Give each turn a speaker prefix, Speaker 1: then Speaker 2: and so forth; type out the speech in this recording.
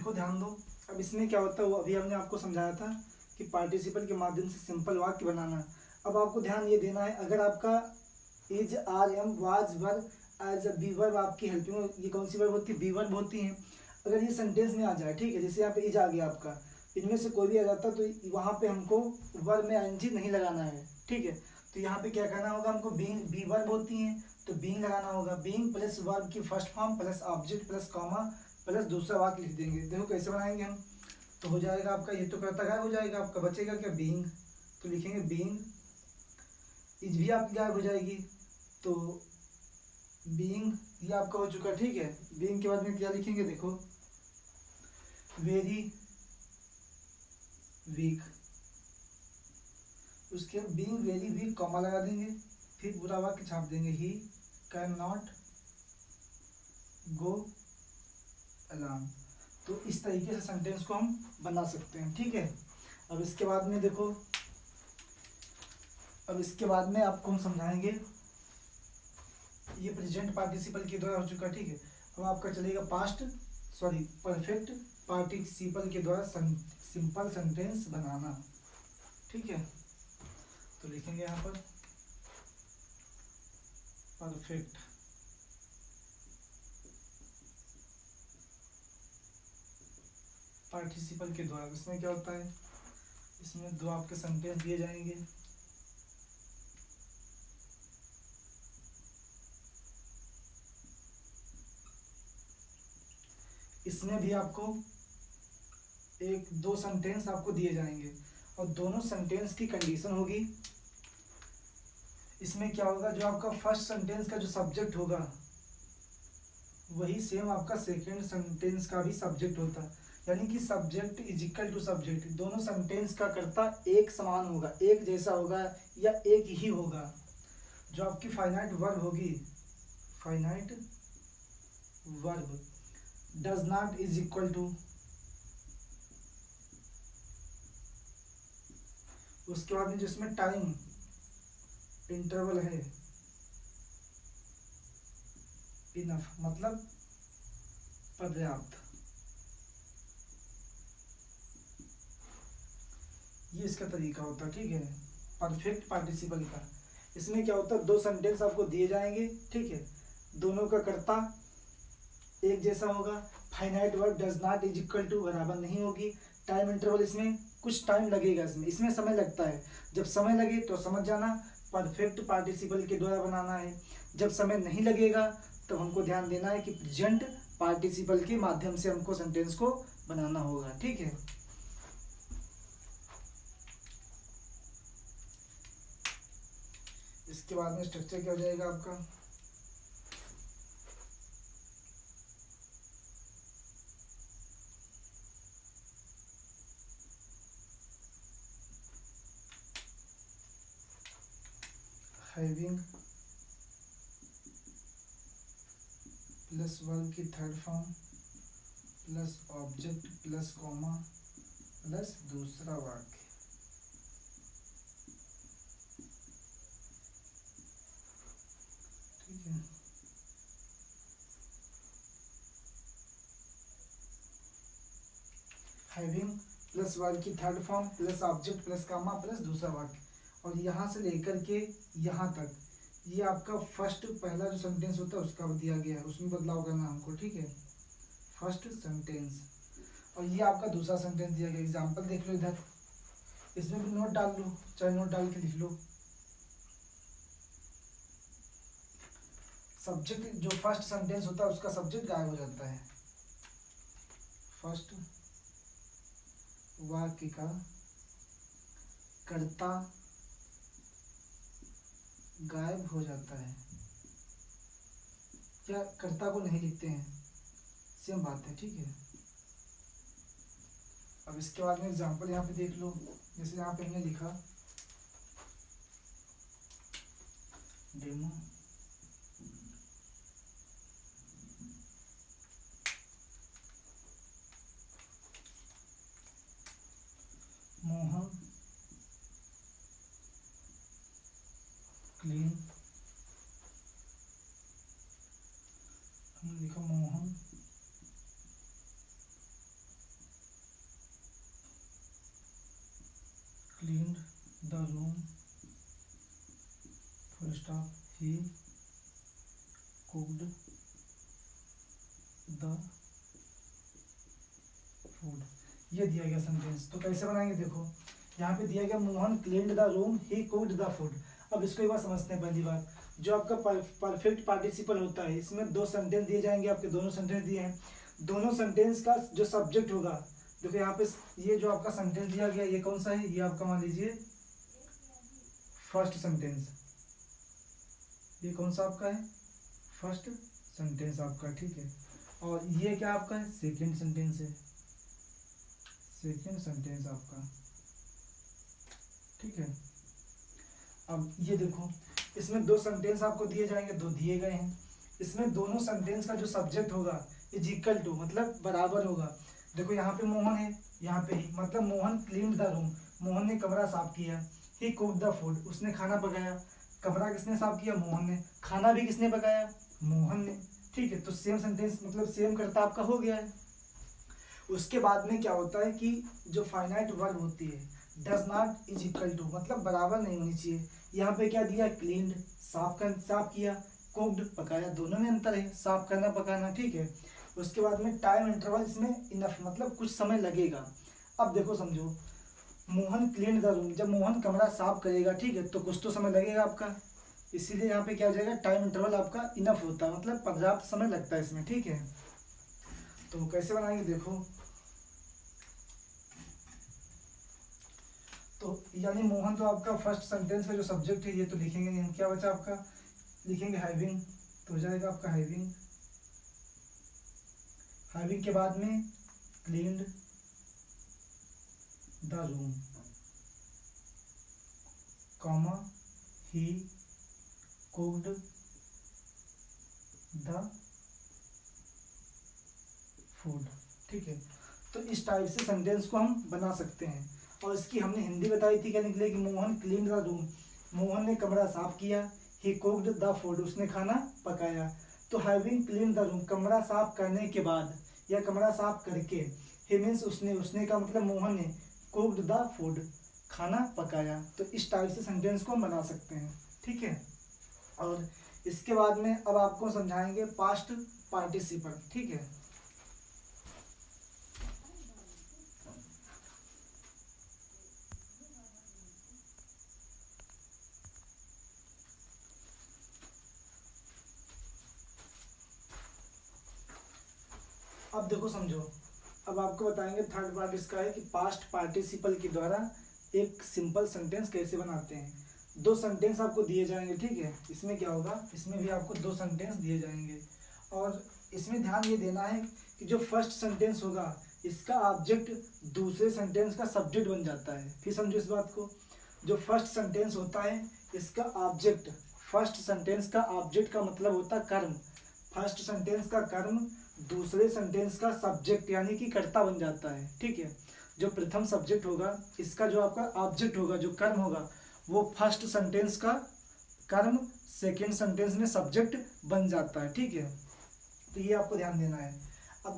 Speaker 1: देखो ध्यान दो। अब इसमें क्या होता है, वो अभी हमने आपको समझाया था कि पार्टिसिपल के माध्यम से सिंपल वाक्य बनाना। अब आपको ध्यान ये देना है, अगर आपका is, are, am, was, were, as, be verb आपकी हेल्पिंग, ये कौन सी वर्ब होती है? बी वर्ब होती है। अगर ये सेंटेंस में आ जाए, ठीक है, जैसे यहाँ पे इज आ गया आपका, इनमें से कोई भी आ जाता तो वहाँ पे हमको वर्ब में आईएनजी नहीं लगाना है, ठीक है। तो यहाँ पे क्या करना होगा हमको, बीइंग, बी वर्ब होती है तो बीइंग लगाना होगा। बीइंग प्लस वर्ब की first form plus object plus comma plus दूसरा वाक्य लिख देंगे। देखो कैसे बनाएंगे हम, तो हो जाएगा आपका, ये तो करता गायब हो जाएगा आपका, बचेगा क्या? बीइंग। तो लिखेंगे बीइंग, इज भी आपकी गायब हो जाएगी, तो बीइंग ये आपका हो चुका, ठीक है। बीइंग के बाद में क्या लिखेंगे, देखो वेरी वीक, उसके बीइंग वेरी वीक कॉमा लगा देंगे, फिर पूरा वाक्य छाप देंगे, he can not go alarm. तो इस तरीके से सेंटेंस को हम बना सकते हैं, ठीक है। अब इसके बाद में देखो, अब इसके बाद में आपको हम समझाएंगे, ये प्रेजेंट पार्टिसिपल के द्वारा हो चुका, ठीक है। अब आपका चलेगा पास्ट, सॉरी परफेक्ट पार्टिसिपल के द्वारा सिंपल सेंटेंस बनाना, ठीक है। तो लिखेंगे यहाँ पर परफेक्ट पार्टिसिपल के द्वारा। इसमें क्या होता है, इसमें दो आपके सेंटेंस दिए जाएंगे, इसमें भी आपको एक दो सेंटेंस आपको दिए जाएंगे और दोनों सेंटेंस की कंडीशन होगी। इसमें क्या होगा, जो आपका फर्स्ट सेंटेंस का जो सब्जेक्ट होगा वही सेम आपका सेकंड सेंटेंस का भी सब्जेक्ट होता है, यानी कि subject is equal to subject, दोनों सेंटेंस का कर्ता एक समान होगा, एक जैसा होगा या एक ही होगा। जो आपकी फाइनाइट वर्ब होगी, finite verb does not is equal to, उसके बाद में जिसमें टाइम इंटरवल है, इनफ मतलब पर्याप्त, ये इसका तरीका होता है, ठीक है, परफेक्ट पार्टिसिपल का। इसमें क्या होता है, दो सेंटेंस आपको दिए जाएंगे, ठीक है, दोनों का कर्ता एक जैसा होगा, finite verb does not is equal to बराबर नहीं होगी, टाइम इंटरवल इसमें कुछ टाइम लगेगा, इसमें समय लगता है, जब समय लगे तो समझ जाना परफेक्ट पार्टिसिपल के द्वारा बनाना है, जब समय नहीं लगेगा तो हमको ध्यान देना है कि प्रेजेंट पार्टिसिपल के माध्यम से हमको सेंटेंस को बनाना होगा, ठीक है। इसके बाद में स्ट्रक्चर क्या हो जाएगा आपका, हैविंग प्लस वर्ब की third form plus object plus comma plus दूसरा वाक्य, ठीक है। हैविंग प्लस वर्ब की third form plus object plus comma plus दूसरा वाक्य, और यहाँ से लेकर के यहाँ तक ये आपका फर्स्ट पहला जो सेंटेंस होता है उसका दिया गया है, उसमें बदलाव करना हमको, ठीक है, फर्स्ट सेंटेंस। और ये आपका दूसरा सेंटेंस दिया गया, एग्जांपल देख लो इधर, इसमें भी नोट डाल लो, चाहे नोट डाल के लिख लो। सब्जेक्ट जो फर्स्ट सेंटेंस होता है उसका सब्जेक्ट गायब हो जाता है, फर्स्ट वाक्य का कर्ता गायब हो जाता है, क्या कर्ता को नहीं लिखते हैं, सेम बात है, ठीक है। अब इसके बाद में एग्जांपल यहाँ पे देख लो, जैसे यहाँ पे हमने लिखा डेमो मोहन क्लीन, हमने लिखा Mohan full stop, he cooked the food, ये दिया गया सेंटेंस। तो कैसे बनाएंगे, देखो यहाँ पे दिया गया Mohan cleaned the room, he cooked the food. अब इसको एक बार समझते हैं। पहली बात, जो आपका परफेक्ट पार्टिसिपल होता है, इसमें दो सेंटेंस दिए जाएंगे, आपके दोनों सेंटेंस दिए हैं। दोनों सेंटेंस का जो सब्जेक्ट होगा, देखो यहाँ पे ये जो आपका सेंटेंस दिया गया, ये कौन सा है, ये आपका मान लीजिए फर्स्ट सेंटेंस, ये कौन सा आपका है, फर्स्ट सेंटेंस आपका, ठीक है। और ये क्या आपका है, सेकेंड सेंटेंस है, सेकेंड सेंटेंस आपका, ठीक है। अब ये देखो, इसमें दो सेंटेंस आपको दिए जाएंगे, दो दिए गए हैं। इसमें दोनों सेंटेंस का जो सब्जेक्ट होगा इज इक्वल टू, मतलब बराबर होगा। देखो यहाँ पे मोहन है, यहाँ पे ही, मतलब Mohan cleaned the room, Mohan ने कमरा साफ किया। ही कुक्ड द फूड, उसने खाना पकाया। कमरा किसने साफ किया, मोहन ने। खाना भी किसने पकाया, मोहन ने, ठीक है। तो सेम सेंटेंस, मतलब सेम कर्ता आपका हो गया है। उसके बाद में क्या होता है कि जो फाइनाइट वर्ब होती है, does not is equal to, मतलब बराबर नहीं होनी चाहिए। यहाँ पे क्या दिया, क्लीन्ड साफ किया, कुक्ड पकाया, दोनों में अंतर है, साफ करना पकाना, ठीक है। उसके बाद में टाइम इंटरवल इसमें इनफ, मतलब कुछ समय लगेगा। अब देखो समझो, मोहन क्लीन्ड द रूम, जब मोहन कमरा साफ करेगा, ठीक है, तो कुछ तो समय लगेगा आपका, इसीलिए यहाँ पे क्या हो जाएगा, टाइम इंटरवल आपका इनफ होता है, मतलब पर्याप्त समय लगता है इसमें, ठीक है। तो कैसे बनाएंगे, देखो तो यानी मोहन तो आपका फर्स्ट सेंटेंस का जो सब्जेक्ट है, ये तो लिखेंगे नहीं हम, क्या बचा आपका, लिखेंगे हैविंग, तो हो जाएगा आपका हैविंग। हैविंग के बाद में cleaned the room, comma he cooked the food, ठीक है। तो इस टाइप से सेंटेंस को हम बना सकते हैं। और इसकी हमने हिंदी बताई थी, क्या निकलेगी, Mohan cleaned the room, Mohan ने कमरा साफ किया। ही कुक्ड द फूड, उसने खाना पकाया। तो हैविंग क्लीन्ड द रूम, कमरा साफ करने के बाद या कमरा साफ करके, ही मीन्स उसने का मतलब मोहन ने, कुक्ड द फूड, खाना पकाया। तो इस टाइप से सेंटेंस को हम बना सकते हैं, ठीक है। और इसके बाद में अब आपको समझाएंगे पास्ट पार्टिसिपल, ठीक है। अब देखो समझो, अब आपको बताएंगे थर्ड पार्ट इसका है कि पास्ट पार्टिसिपल के द्वारा एक सिंपल सेंटेंस कैसे बनाते हैं। दो सेंटेंस आपको दिए जाएंगे, ठीक है। इसमें क्या होगा, इसमें भी आपको दो सेंटेंस दिए जाएंगे, और इसमें ध्यान ये देना है कि जो फर्स्ट सेंटेंस होगा, इसका ऑब्जेक्ट दूसरे सेंटेंस का सब्जेक्ट बन जाता है। फिर समझो इस बात को, जो फर्स्ट सेंटेंस होता है, इसका ऑब्जेक्ट, फर्स्ट सेंटेंस का ऑब्जेक्ट का मतलब होता है कर्म। फर्स्ट सेंटेंस का कर्म दूसरे सेंटेंस का सब्जेक्ट यानी कि कर्ता बन जाता है, ठीक है। जो प्रथम सब्जेक्ट होगा, इसका जो आपका ऑब्जेक्ट होगा, जो कर्म होगा, वो फर्स्ट सेंटेंस का कर्म सेकेंड सेंटेंस में सब्जेक्ट बन जाता है, ठीक है। तो ये आपको ध्यान देना है।